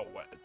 Avowed.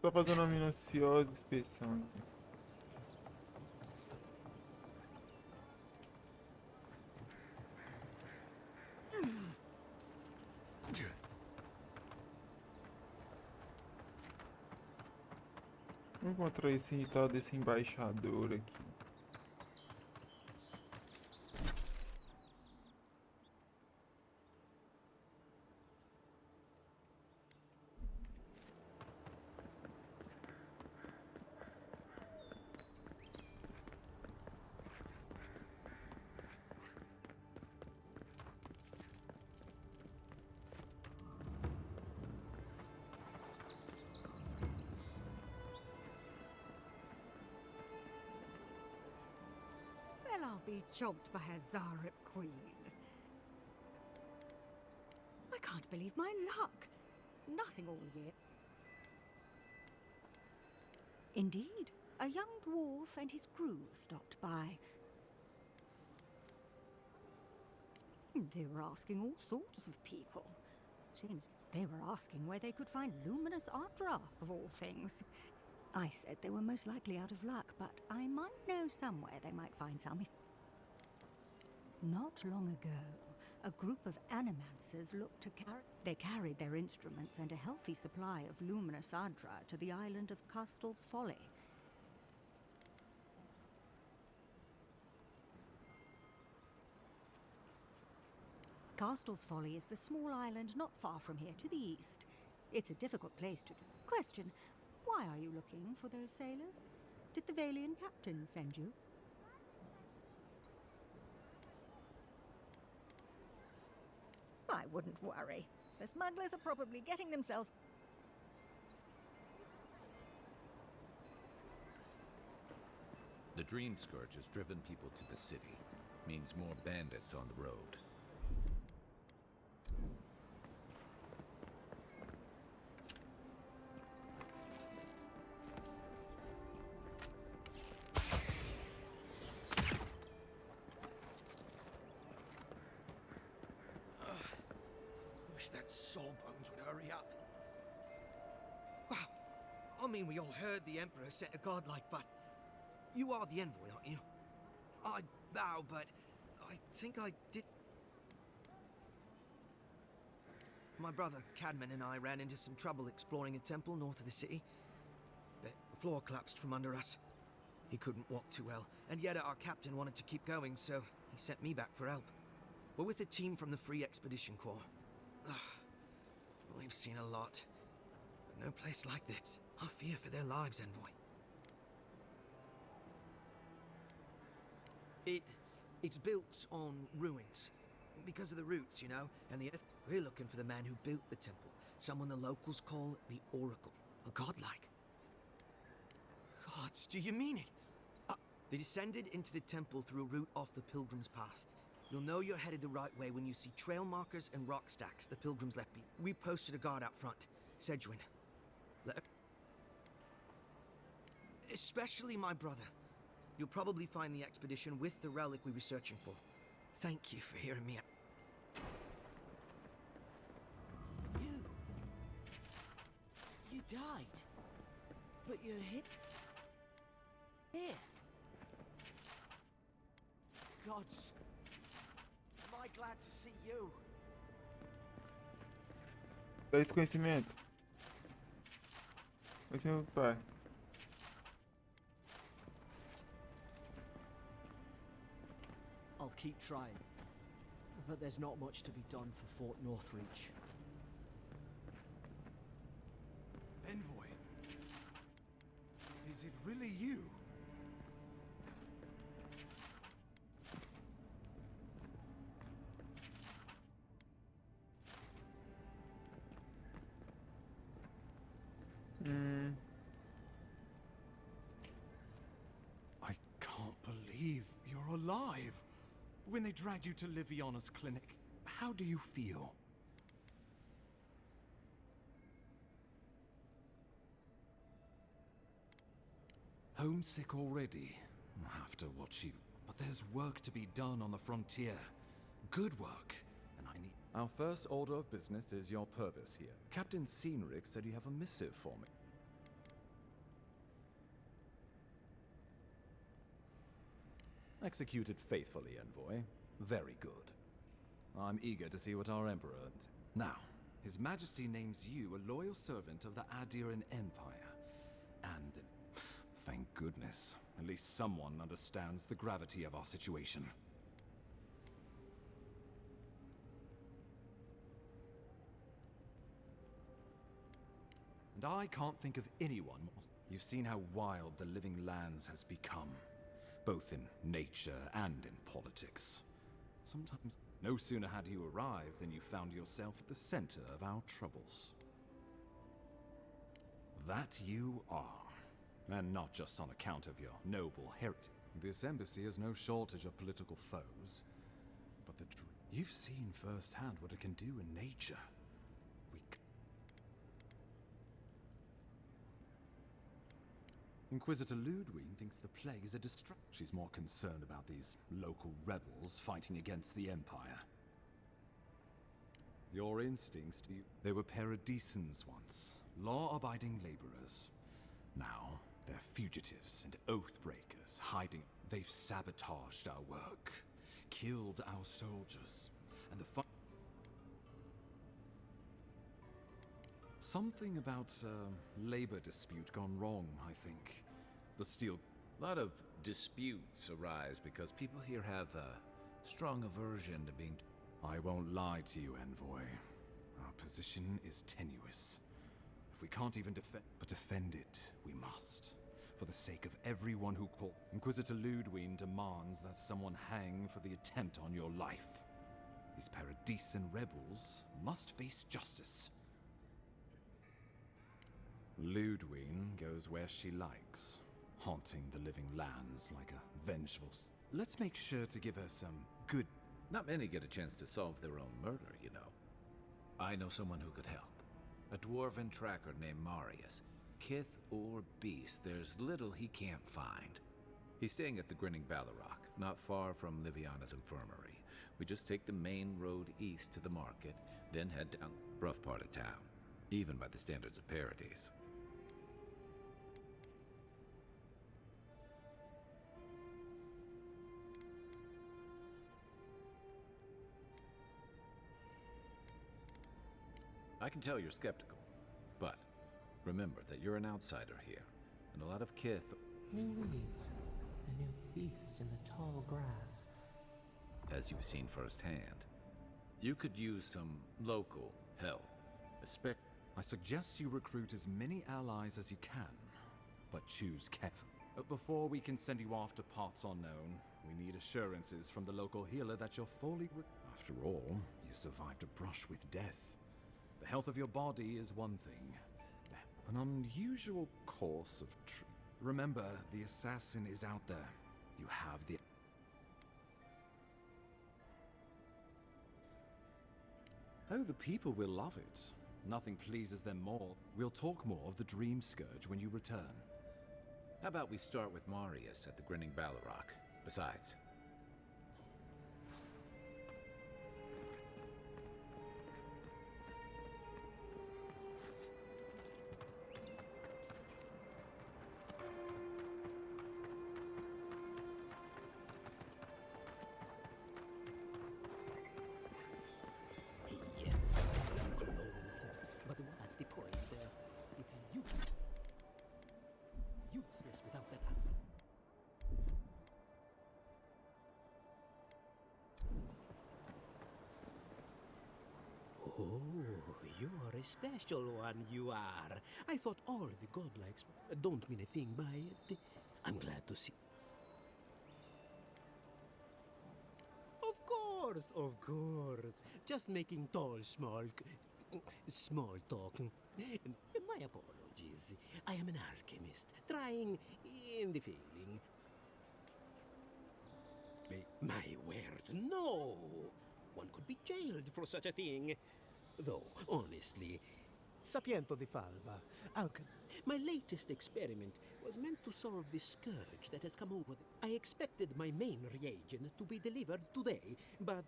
Só fazendo uma minuciosa inspeção aqui. Vou encontrar esse tal desse embaixador aqui. Well, I'll be chopped by a Zarep queen. I can't believe my luck. Nothing all year. Indeed, a young dwarf and his crew stopped by. They were asking all sorts of people. Seems they were asking where they could find luminous Ardra, of all things. I said they were most likely out of luck, but I might know somewhere they might find some. Not long ago, a group of animancers looked to They carried their instruments and a healthy supply of luminous Ardra to the island of Castel's Folly. Castel's Folly is the small island not far from here to the east. It's a difficult place to do. Question, why are you looking for those sailors? Did the Valian captain send you? I wouldn't worry. The smugglers are probably getting themselves... The Dream Scourge has driven people to the city. Means more bandits on the road. Wish that Sawbones would hurry up. Wow. I mean, we all heard the Emperor sent a godlike, but you are the envoy, aren't you? I bow, but I think I did... My brother, Cadman, and I ran into some trouble exploring a temple north of the city. The floor collapsed from under us. He couldn't walk too well, and yet our captain wanted to keep going, so he sent me back for help. We're with a team from the Free Expedition Corps. We've seen a lot, but no place like this. I fear for their lives, envoy. It's built on ruins. Because of the roots, you know, and the earth. We're looking for the man who built the temple. Someone the locals call the Oracle. A godlike. Gods, do you mean it? They descended into the temple through a route off the Pilgrim's Path. You'll know you're headed the right way when you see trail markers and rock stacks the Pilgrims left behind. We posted a guard out front. Sedgwin. Especially my brother. You'll probably find the expedition with the relic we were searching for. Thank you for hearing me out. You died. But you're here. Gods. Am I glad to see you? Dá esse conhecimento. Conhecimento do pai. I'll keep trying. but there's not much to be done for Fort Northreach. Envoy, is it really you? I can't believe you're alive. When they dragged you to Liviana's clinic, how do you feel? Homesick already, after what you... But there's work to be done on the frontier. Good work. And I need... Our first order of business is your purpose here. Captain Cynric said you have a missive for me. Executed faithfully, Envoy. Very good. I'm eager to see what our Emperor earned. Now, His Majesty names you a loyal servant of the Adiran Empire. And, thank goodness, at least someone understands the gravity of our situation. And I can't think of anyone more. You've seen how wild the Living Lands has become, both in nature and in politics. Sometimes, no sooner had you arrived than you found yourself at the center of our troubles. That you are, and not just on account of your noble heritage. This embassy has no shortage of political foes, but you've seen firsthand what it can do in nature. Inquisitor Ludwig thinks the plague is a distraction. She's more concerned about these local rebels fighting against the Empire. Your instincts, they were paradisans once, law-abiding laborers. Now, they're fugitives and oath-breakers, hiding. They've sabotaged our work, killed our soldiers, and the Something about a labor dispute gone wrong, I think. The steel... A lot of disputes arise because people here have a strong aversion to being... I won't lie to you, Envoy. Our position is tenuous. If we can't even defend it, we must. For the sake of everyone who called... Inquisitor Ludwig demands that someone hang for the attempt on your life. These Paradisan rebels must face justice. Ludwig goes where she likes, haunting the Living Lands like a vengeful... Let's make sure to give her some good... Not many get a chance to solve their own murder, you know. I know someone who could help. A dwarven tracker named Marius. Kith or beast, there's little he can't find. He's staying at the Grinning Ballarrock, not far from Liviana's infirmary. We just take the main road east to the market, then head down rough part of town, even by the standards of Paradise. I can tell you're skeptical, but remember that you're an outsider here, and a lot of Kith... New weeds, a new beast in the tall grass. As you've seen firsthand, you could use some local help. I suggest you recruit as many allies as you can, but choose carefully. Before we can send you off to parts unknown, we need assurances from the local healer that you're fully... After all, you survived a brush with death. The health of your body is one thing. An unusual course of Remember, the assassin is out there. You have the... Oh, the people will love it. Nothing pleases them more. We'll talk more of the Dream Scourge when you return. How about we start with Marius at the Grinning Ballarrock? Besides... But what's the point? It's you. Useless without that. Oh, you are a special one, you are. I thought all the godlikes don't mean a thing by it. I'm glad to see. Of course, of course. Just making small talk. My apologies. I am an alchemist, trying and failing. My word, no! One could be jailed for such a thing. Though, honestly, sapiento di falva. Alchemy. My latest experiment was meant to solve the scourge that has come over. I expected my main reagent to be delivered today, but...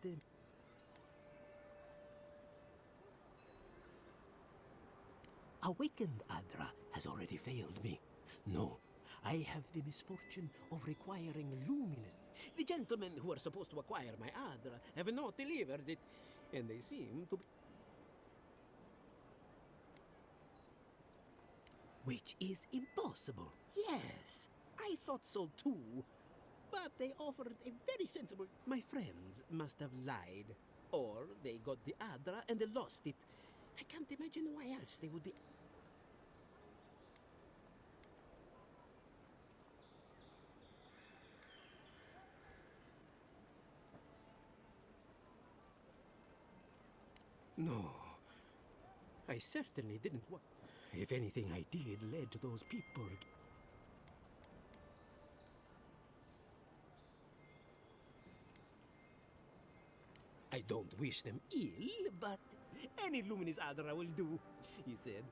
Awakened Adra has already failed me. No, I have the misfortune of requiring luminous. The gentlemen who are supposed to acquire my Adra have not delivered it, and they seem to be... Which is impossible. Yes, I thought so too. But they offered a very sensible... My friends must have lied. Or they got the Adra and they lost it. I can't imagine why else they would be... No, I certainly didn't want... If anything I did led to those people... I don't wish them ill, but any luminous Adra will do, he said.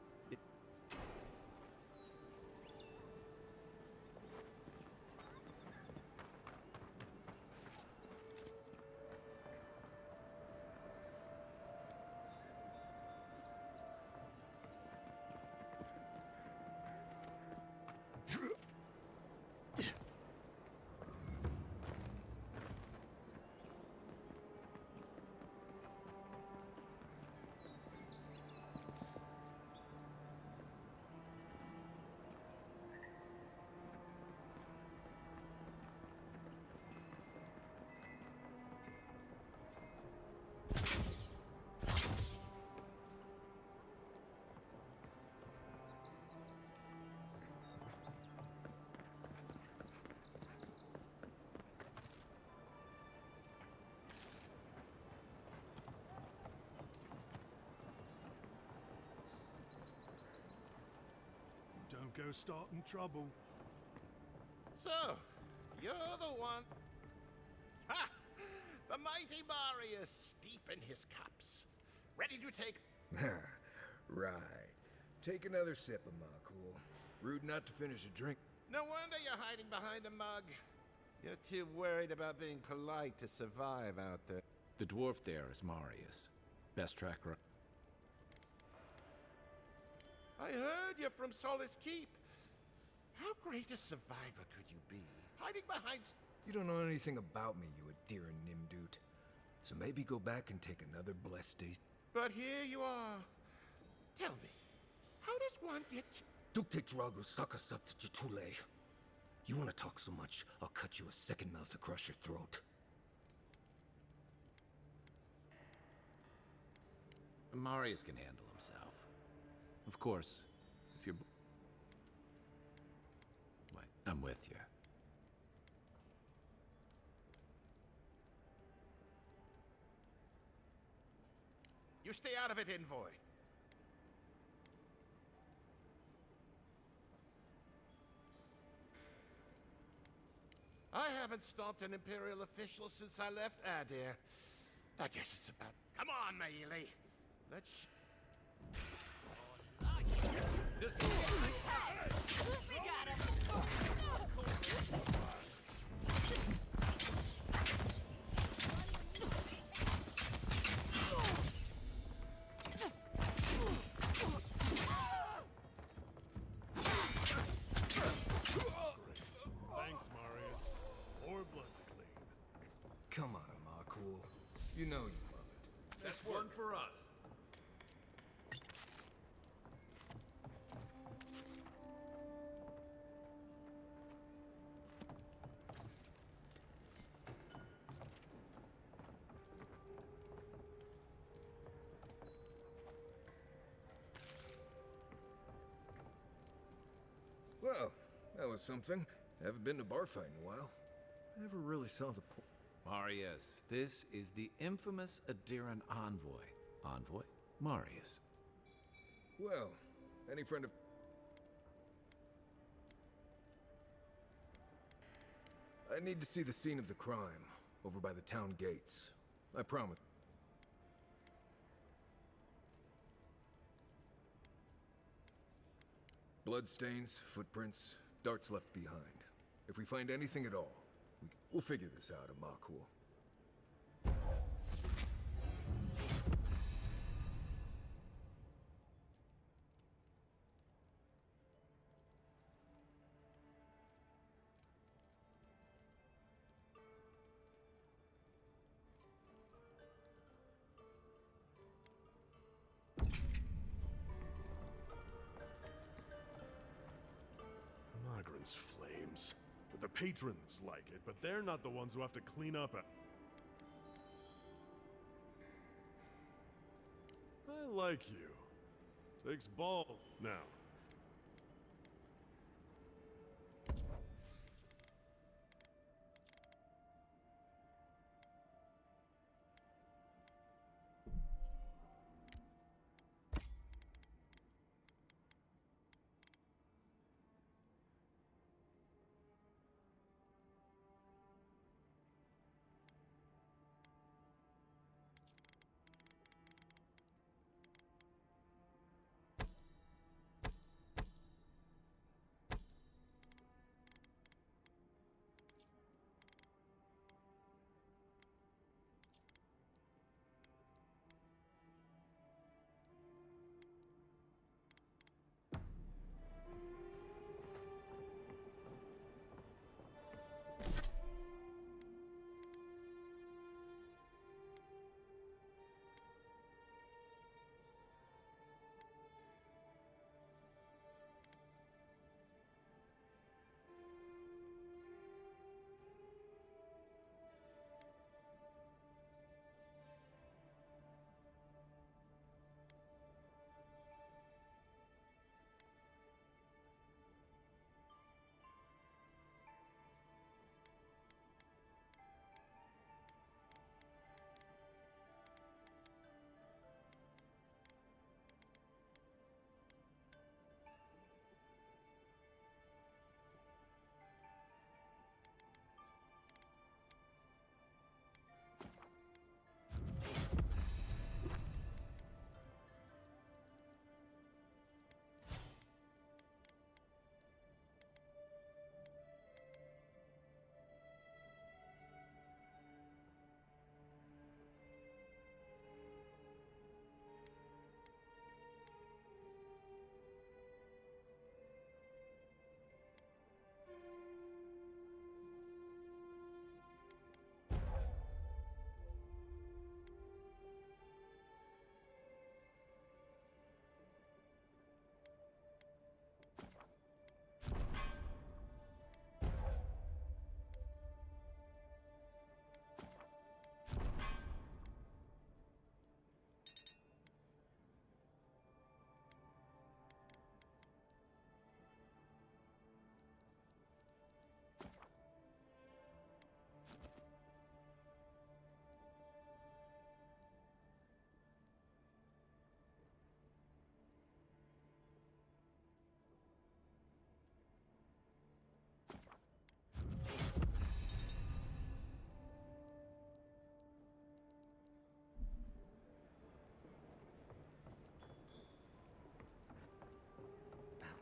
Don't go starting trouble. So, you're the one. Ha! The mighty Marius, deep in his cups. Ready to take... Right. Take another sip of my cool. Rude not to finish a drink. No wonder you're hiding behind a mug. You're too worried about being polite to survive out there. The dwarf there is Marius. Best tracker. I heard you're from Solace Keep. How great a survivor could you be? Hiding behind... You don't know anything about me, you Adira Nimdut. So maybe go back and take another blessed day. But here you are. Tell me, how does one get... Dukte Drago Sakasat Jitule. You want to talk so much, I'll cut you a second mouth across your throat. Marius can handle himself. Of course, if you're... Wait, I'm with you. You stay out of it, Envoy. I haven't stopped an Imperial official since I left Adir. I guess it's about... Come on, Maili. Let's... This We got him! Thanks, Marius. More blood to clean. Come on, Amakul. You know you love it. That's one for us. That was something. Haven't been to bar fight in a while. Never really saw the point. Marius, this is the infamous Adiran envoy. Envoy Marius. Well, any friend of... I need to see the scene of the crime, over by the town gates. I promise. Bloodstains, footprints, darts left behind. If we find anything at all, we'll figure this out, Amakul. Migrants' flames. The patrons like it, but they're not the ones who have to clean up it. I like you. Takes balls now.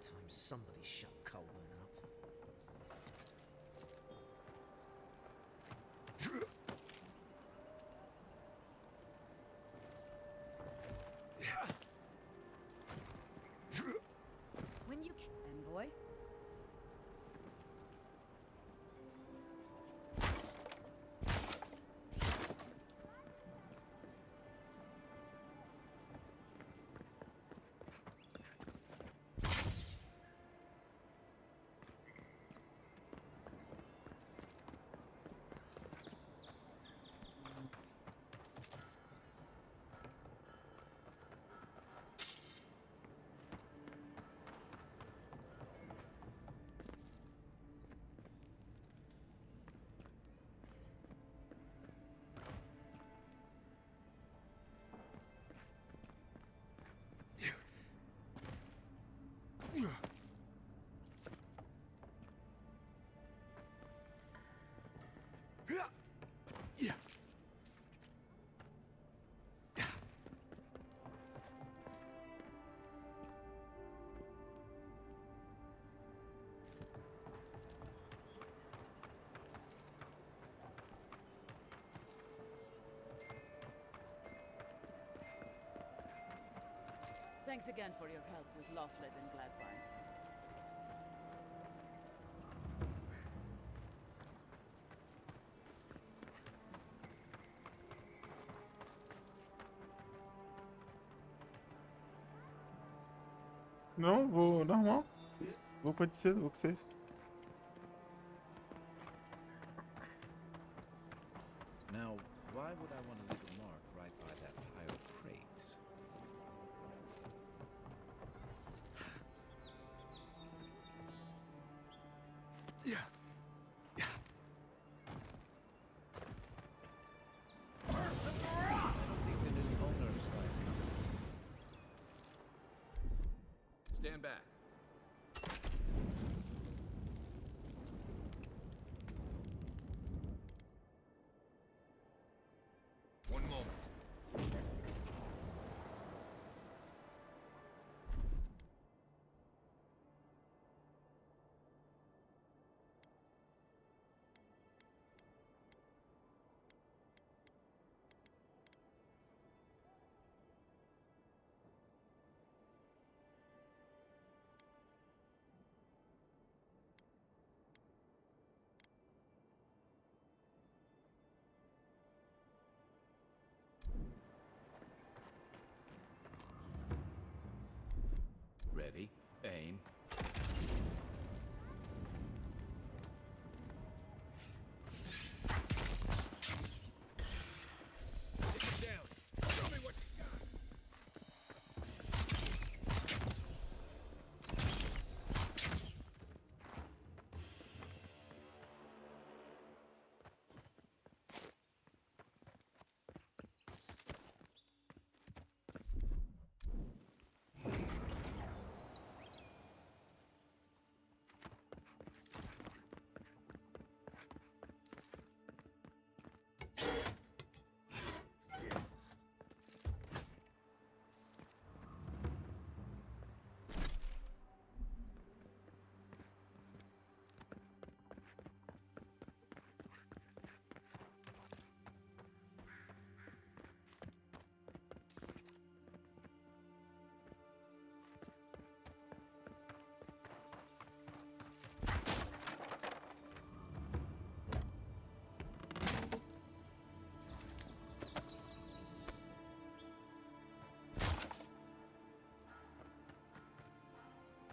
Time somebody shut Colburn up. When you envoy. Thanks again for your help with Laughlin and Gladwine. Não, vou normal. Vou pode ser, vou com vocês. Now, why would I want to leave a mark right by that pile of crates? Yeah. I don't think the new owner's like coming. Stand back. One moment. Ready, aim. Take it down. Show me what you got.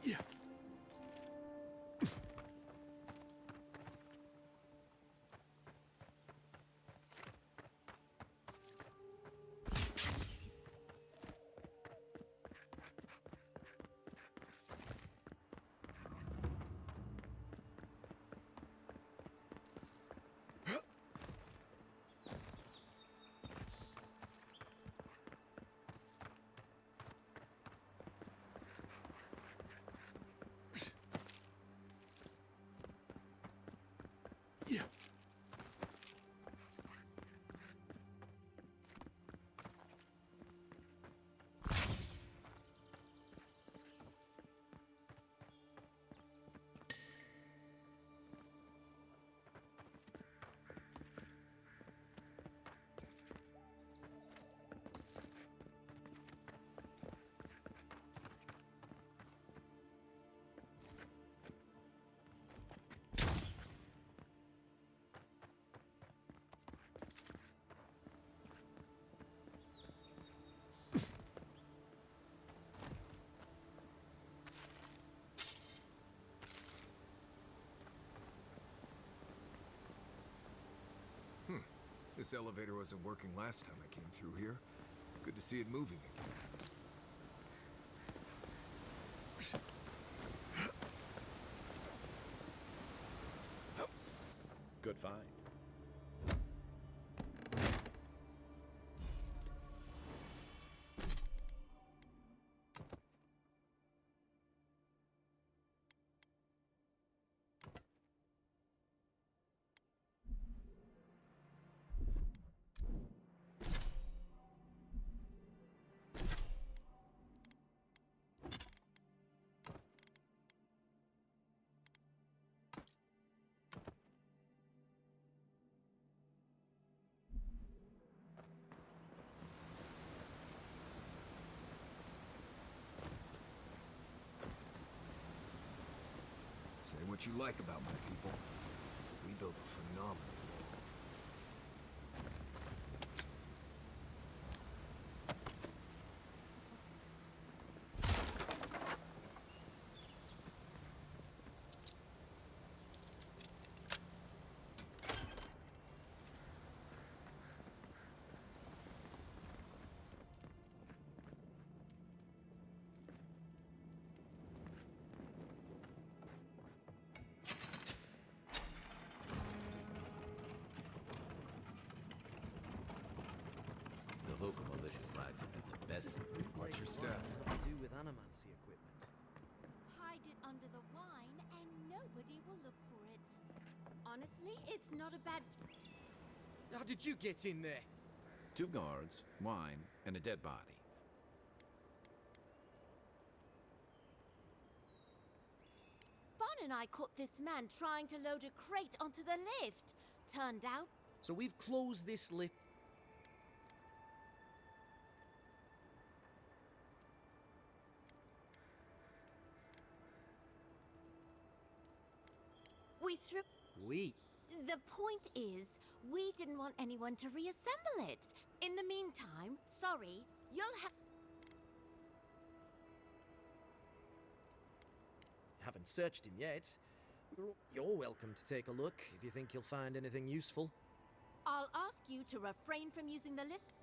Yeah. Yeah. This elevator wasn't working last time I came through here. Good to see it moving again. Good find. what you like about my people. We built a phenomenal wall. The local militia's lads have been the best. Watch your step. Have to do with animancy equipment. Hide it under the wine and nobody will look for it. Honestly, it's not a bad... How did you get in there? 2 guards, wine, and a dead body. Bon and I caught this man trying to load a crate onto the lift. Turned out... So we've closed this lift. We threw... We? The point is, we didn't want anyone to reassemble it. In the meantime, sorry, you'll have... Haven't searched him yet. You're welcome to take a look if you think you'll find anything useful. I'll ask you to refrain from using the lift.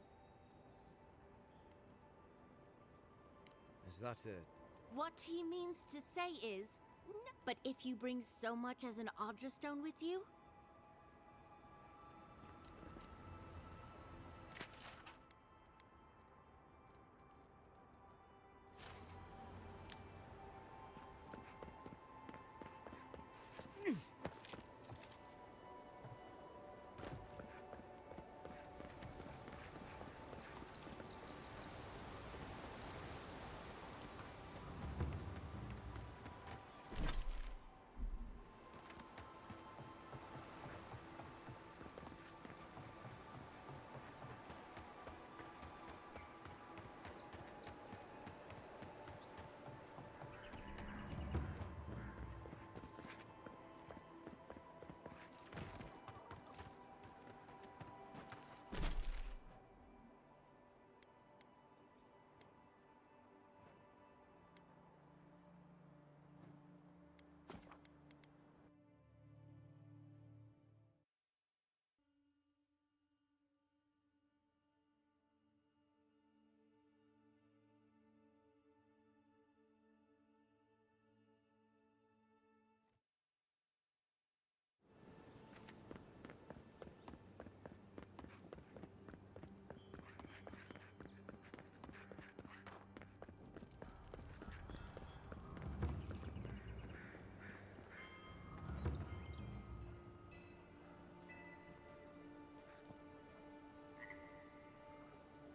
Is that a... What he means to say is... No, but if you bring so much as an Audra stone with you...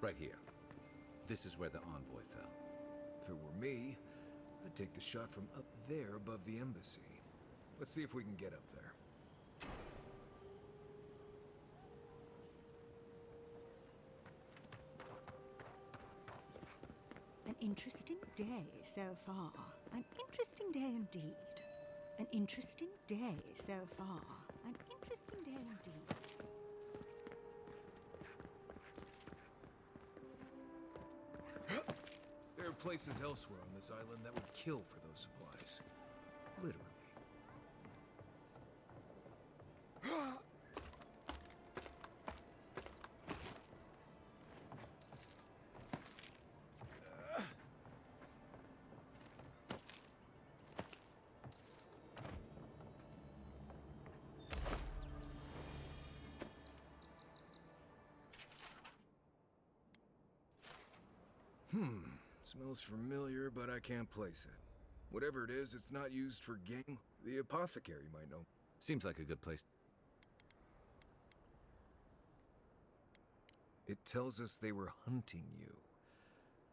Right here. This is where the envoy fell. If it were me, I'd take the shot from up there above the embassy. Let's see if we can get up there. An interesting day so far. An interesting day indeed. An interesting day so far. An interesting day indeed. There are places elsewhere on this island that would kill for those supplies. Literally. Smells familiar, but I can't place it. Whatever it is, it's not used for game. The apothecary might know. Seems like a good place. It tells us they were hunting you.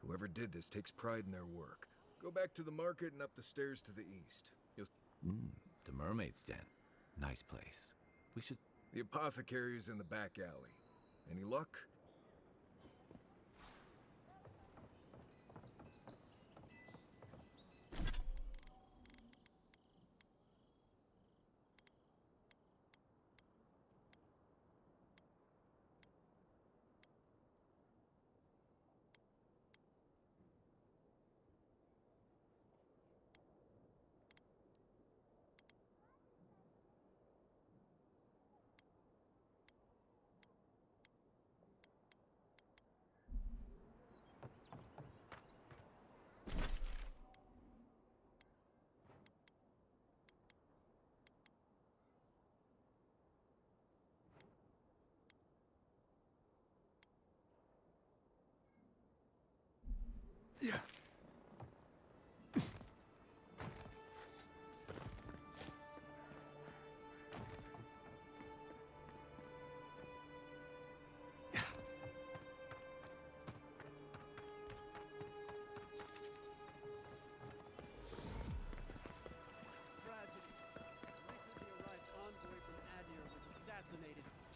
Whoever did this takes pride in their work. Go back to the market and up the stairs to the east. The mermaid's den. Nice place. We should... The apothecary is in the back alley. Any luck?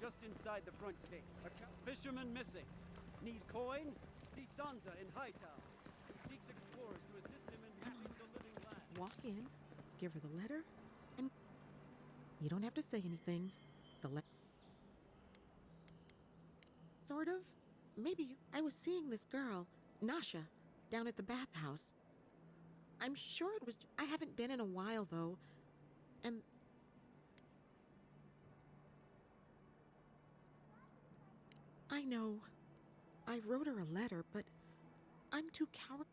Just inside the front gate. A fisherman missing. Need coin? See Sansa in Hightown. He seeks explorers to assist him in mapping the living land. Walk in, give her the letter, and you don't have to say anything. The letter. Sort of. Maybe I was seeing this girl, Nasha, down at the bathhouse. I'm sure it was. I haven't been in a while though, and. I know. I wrote her a letter, but I'm too coward.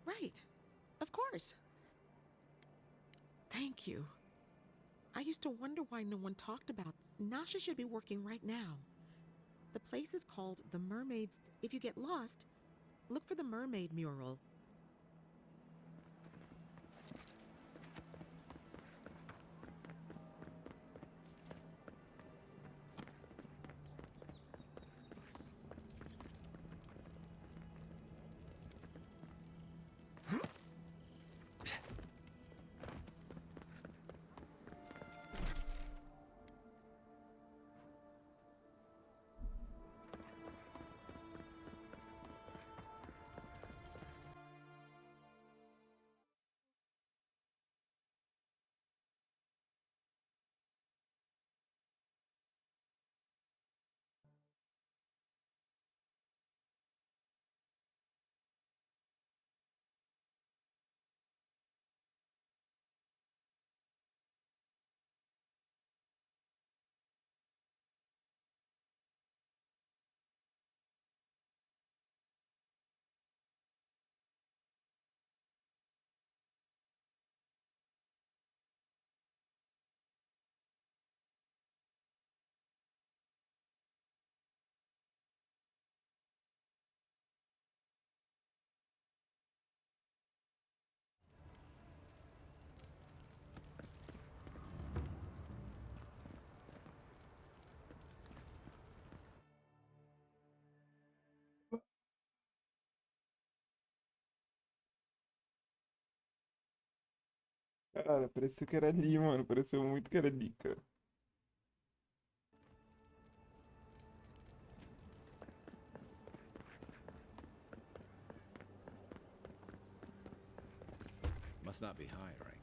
Right. Of course. Thank you. I used to wonder why no one talked about. Nasha should be working right now. The place is called the Mermaid's. If you get lost, look for the mermaid mural. Cara, pareceu que era ali, mano. Pareceu muito que era ali, cara. Must not be hiring.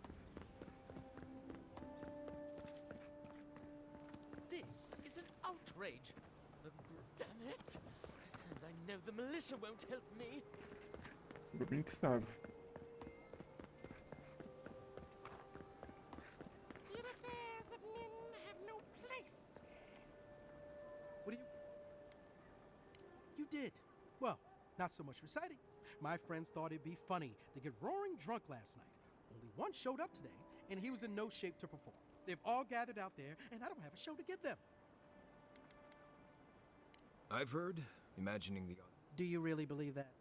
This is an outrage. Damn it! And I know the militia won't help me. Bem que sabe. The affairs of men have no place. What do you... You did. Well, not so much reciting. My friends thought it'd be funny to get roaring drunk last night. Only one showed up today, and he was in no shape to perform. They've all gathered out there, and I don't have a show to give them. I've heard, imagining the... Do you really believe that?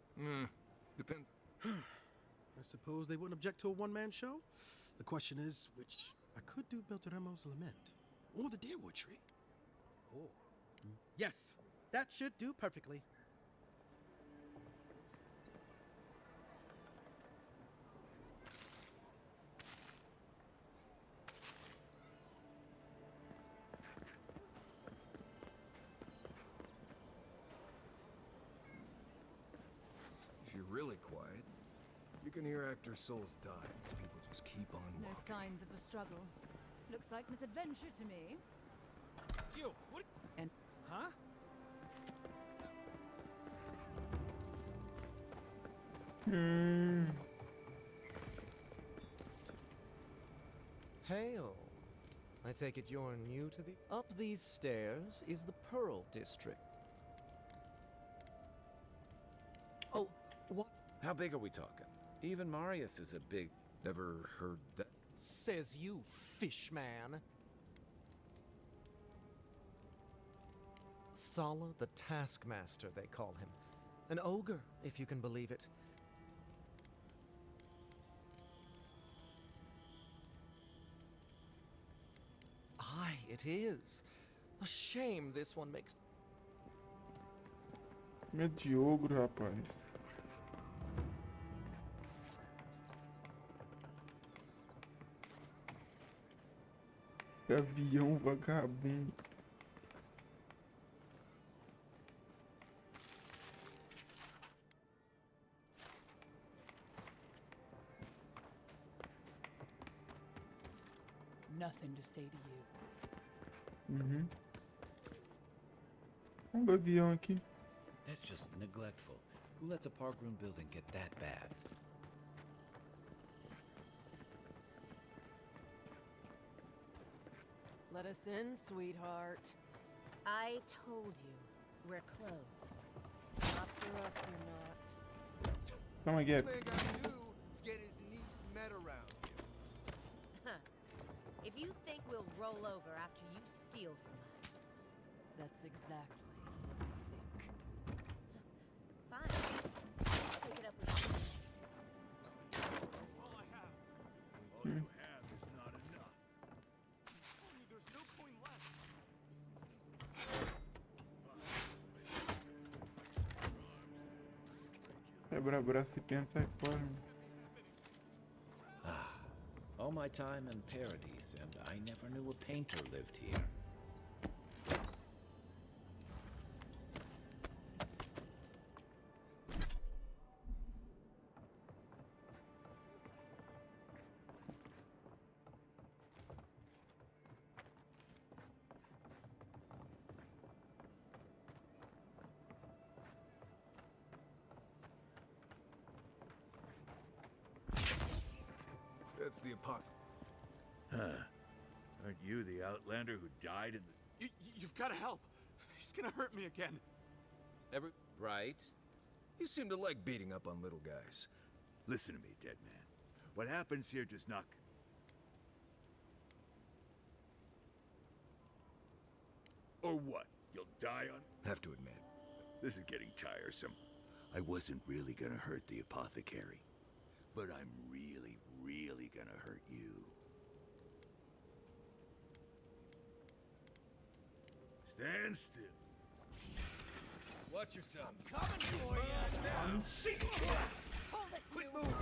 Depends. I suppose they wouldn't object to a one-man show. The question is, which I could do Beltramo's Lament, or the Deerwood Tree. Or... Yes, that should do perfectly. If you're really quiet, you can hear actors' souls die as people just keep on No walking. signs of a struggle. Looks like misadventure to me. You, what? And huh? Hail. I take it you're new to the... Up these stairs is the Pearl District. Oh, what? How big are we talking? Even Marius is a big... Never heard that. Says you, fishman. Thala the Taskmaster, they call him. An ogre, if you can believe it. Aye, it is. A shame this one makes... Medo de ogro, rapaz. Gavião vagabundo. Nothing to say to you. Uhum. Gavião aqui. That's just neglectful. Who lets a parkroom building get that bad? Let us in, sweetheart. I told you, we're closed. After us, you're not. Come again. Man gotta do is get his needs met around here. If you think we'll roll over after you steal from us. That's exactly what I think. Fine. I'll take it up with you. That's all I have. All you have is not enough. You told me there's no coin left. Quebra braço e pensa sai fora. Ah, all my time in Paradise, and I never knew a painter lived here. That's the apothecary. Huh. Aren't you the outlander who died in the... You've got to help. He's gonna hurt me again. Right? You seem to like beating up on little guys. Listen to me, dead man. What happens here does not... Or what? You'll die on... Have to admit. This is getting tiresome. I wasn't really gonna hurt the apothecary. But I'm really gonna hurt you. Stand still. Watch yourself. I'm coming for you. I'm sick. Hold it, Quit you. moving.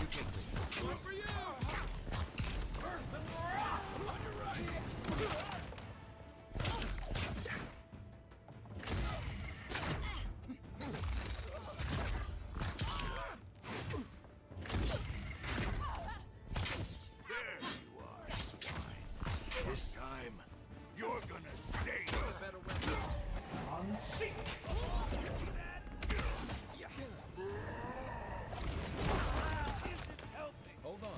You can see. One for you. Earth and rock. On your right. There you are, swine. This time, you're gonna stay. I'm sick. Hold on.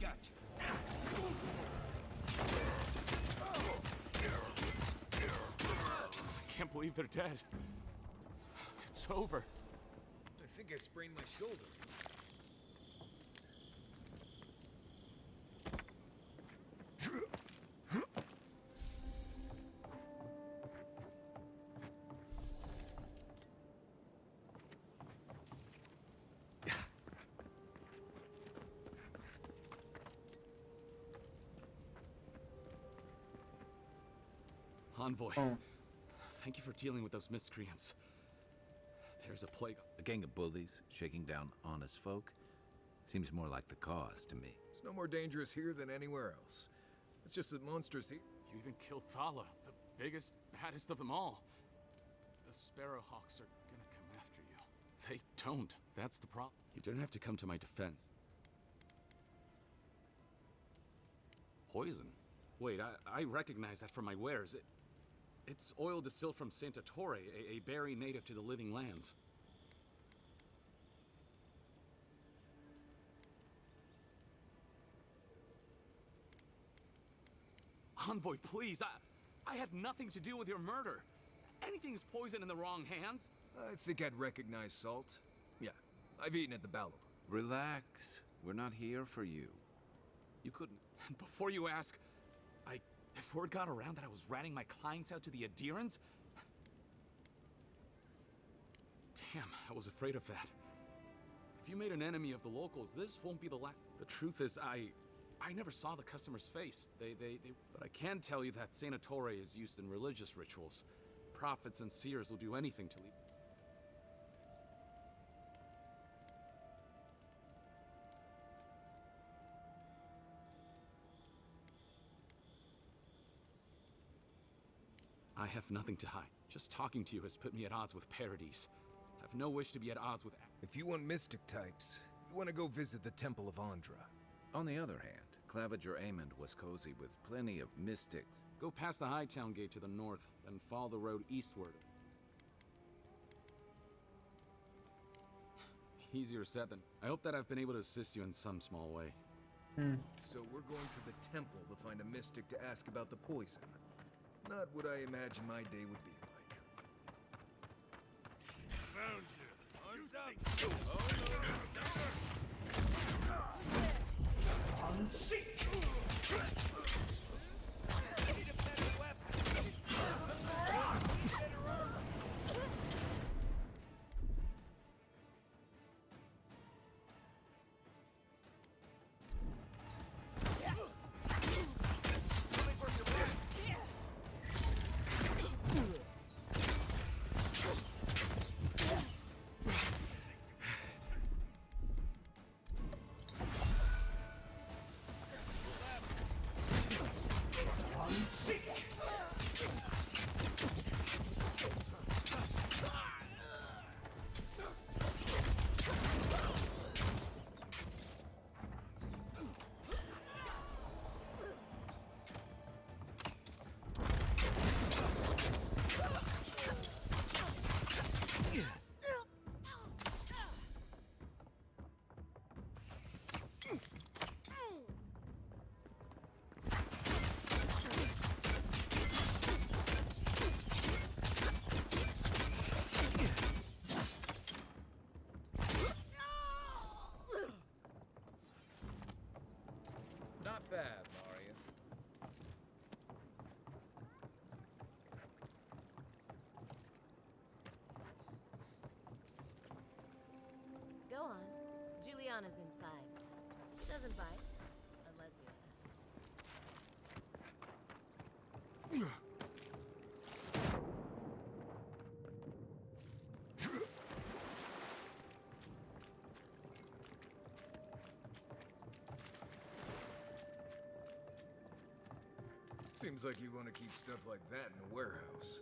Gotcha. I can't believe they're dead. It's over. I think I sprained my shoulder. Envoy, thank you for dealing with those miscreants. There's a plague. A gang of bullies shaking down honest folk? Seems more like the cause to me. It's no more dangerous here than anywhere else. It's just that monsters here. You even killed Thala, the biggest, baddest of them all. The Sparrowhawks are gonna come after you. They don't. That's the problem. You don't have to come to my defense. Poison? Wait, I recognize that from my wares. It's oil distilled from Santa Torre, a berry native to the Living Lands. Envoy, please, I had nothing to do with your murder. Anything's poison in the wrong hands. I think I'd recognize salt. Yeah, I've eaten at the Ballo. Relax. We're not here for you. You couldn't. Before you ask, if word got around that I was ratting my clients out to the adherents... Damn, I was afraid of that. If you made an enemy of the locals, this won't be the last. The truth is, I never saw the customer's face. But I can tell you that Santa Torre is used in religious rituals. Prophets and seers will do anything to leave. I have nothing to hide. Just talking to you has put me at odds with Paradise. I have no wish to be at odds with... If you want mystic types, you want to go visit the Temple of Andra. On the other hand, Claviger Amond was cozy with plenty of mystics. Go past the Hightown Gate to the north, then follow the road eastward. Easier said than... I hope that I've been able to assist you in some small way. So we're going to the temple to find a mystic to ask about the poison. Not what I imagine my day would be like. Found you. Not bad, Marius. Go on. Juliana's inside. She doesn't bite, unless you ask. Seems like you want to keep stuff like that in a warehouse.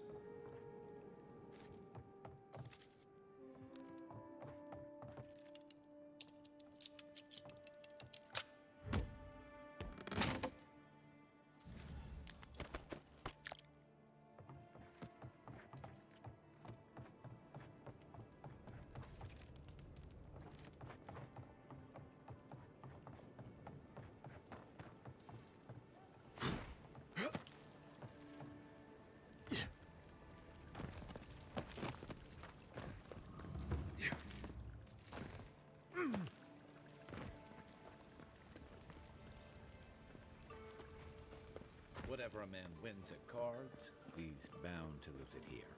Whatever a man wins at cards, he's bound to lose it here.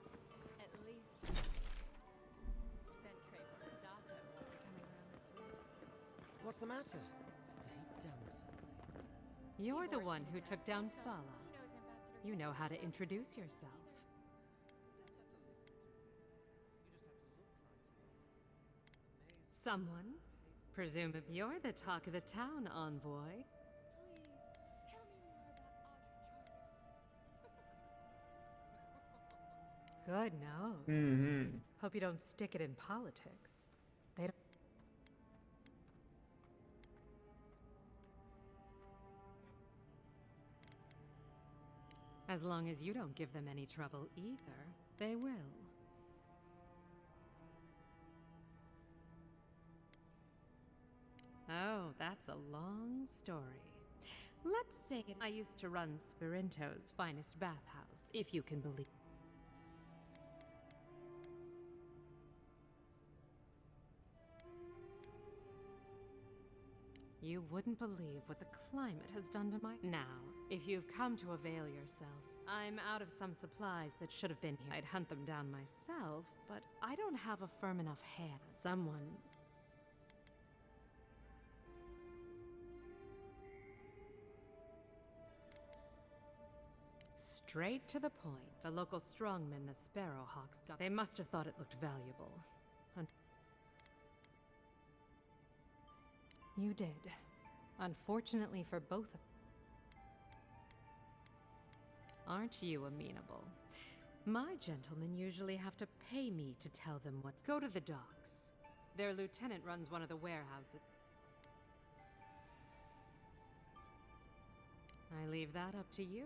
At least Ventre Bordato won't be coming around this week. What's the matter? Has he done something? You're the one who took down Fala. You know how to introduce yourself. Someone? Presumably you're the talk of the town, envoy. Good nose. Mm-hmm. Hope you don't stick it in politics. They don't. As long as you don't give them any trouble either, they will. Oh, that's a long story. Let's say I used to run Spirinto's finest bathhouse, if you can believe. You wouldn't believe what the climate has done to my... Now, if you've come to avail yourself, I'm out of some supplies that should have been here. I'd hunt them down myself, but I don't have a firm enough hand. Someone... Straight to the point. The local strongmen the Sparrowhawks got... They must have thought it looked valuable. You did. Unfortunately for both of... Aren't you amenable? My gentlemen usually have to pay me to tell them what... Go to the docks. Their lieutenant runs one of the warehouses. I leave that up to you.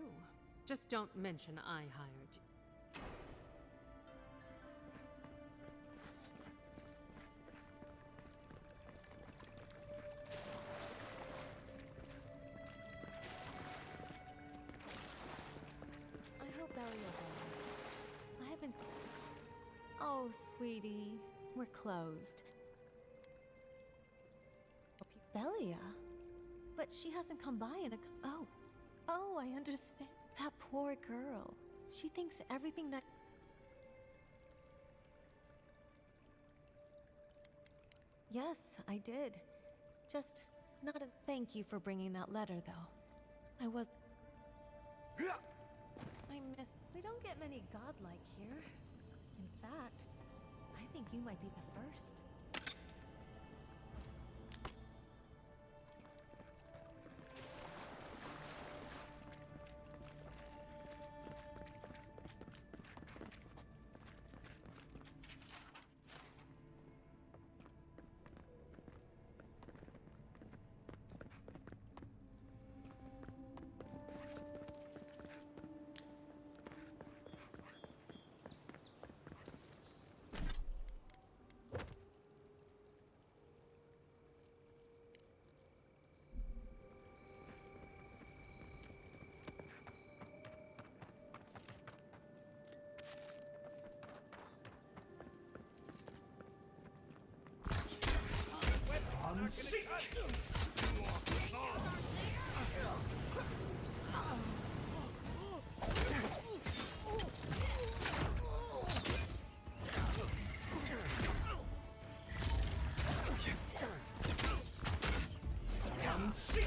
Just don't mention I hired you. I hope Bellio's alright. I haven't seen... Oh, sweetie. We're closed. Bellia? But she hasn't come by in a... Oh, I understand. That poor girl. She thinks everything that... Yes, I did. Just not a thank you for bringing that letter, though. I was... I miss... We don't get many godlike here. In fact, I think you might be the first. I'm sick! I'm sick!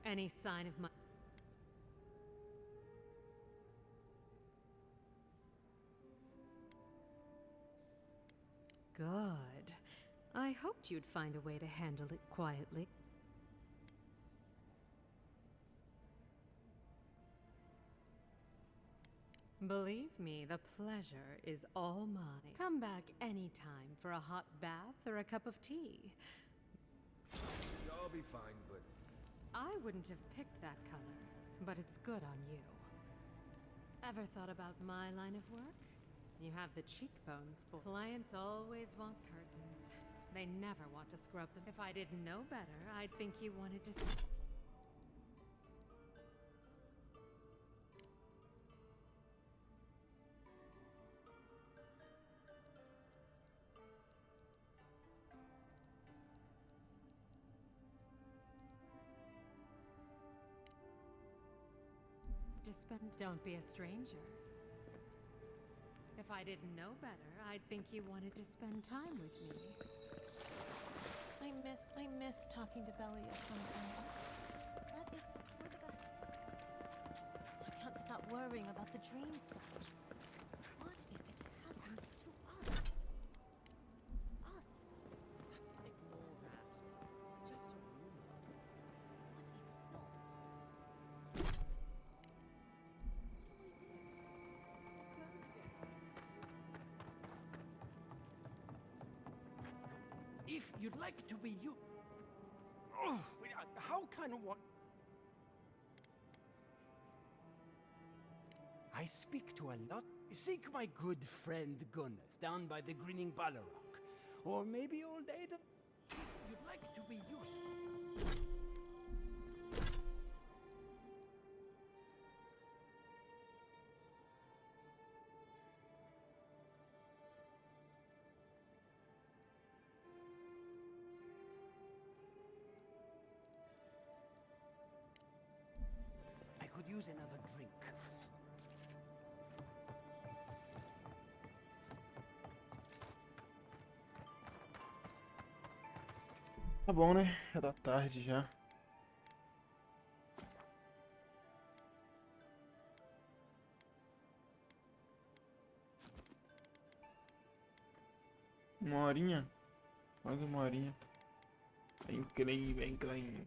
Any sign of my... Good. I hoped you'd find a way to handle it quietly. Believe me, the pleasure is all mine. Come back anytime for a hot bath or a cup of tea. I'll be fine, but I wouldn't have picked that color, but it's good on you. Ever thought about my line of work? You have the cheekbones for clients always want curtains. They never want to scrub them. If I didn't know better, I'd think you wanted to... Don't be a stranger. If I didn't know better, I'd think you wanted to spend time with me. I miss talking to Belia sometimes. We're the best. I can't stop worrying about the dream stuff. What if it happens to us? Us? Ignore that. It's just a rumor. If you'd like to be you... Oh, how kind of what... I speak to a lot... Seek my good friend Gunnar down by the Grinning Ballarok. Or maybe old Ada... If you'd like to be useful... I could use another drink. Tá bom, né? Já tá tarde já. Uma horinha? Mais uma horinha. Vem, Clem, vem, Clem.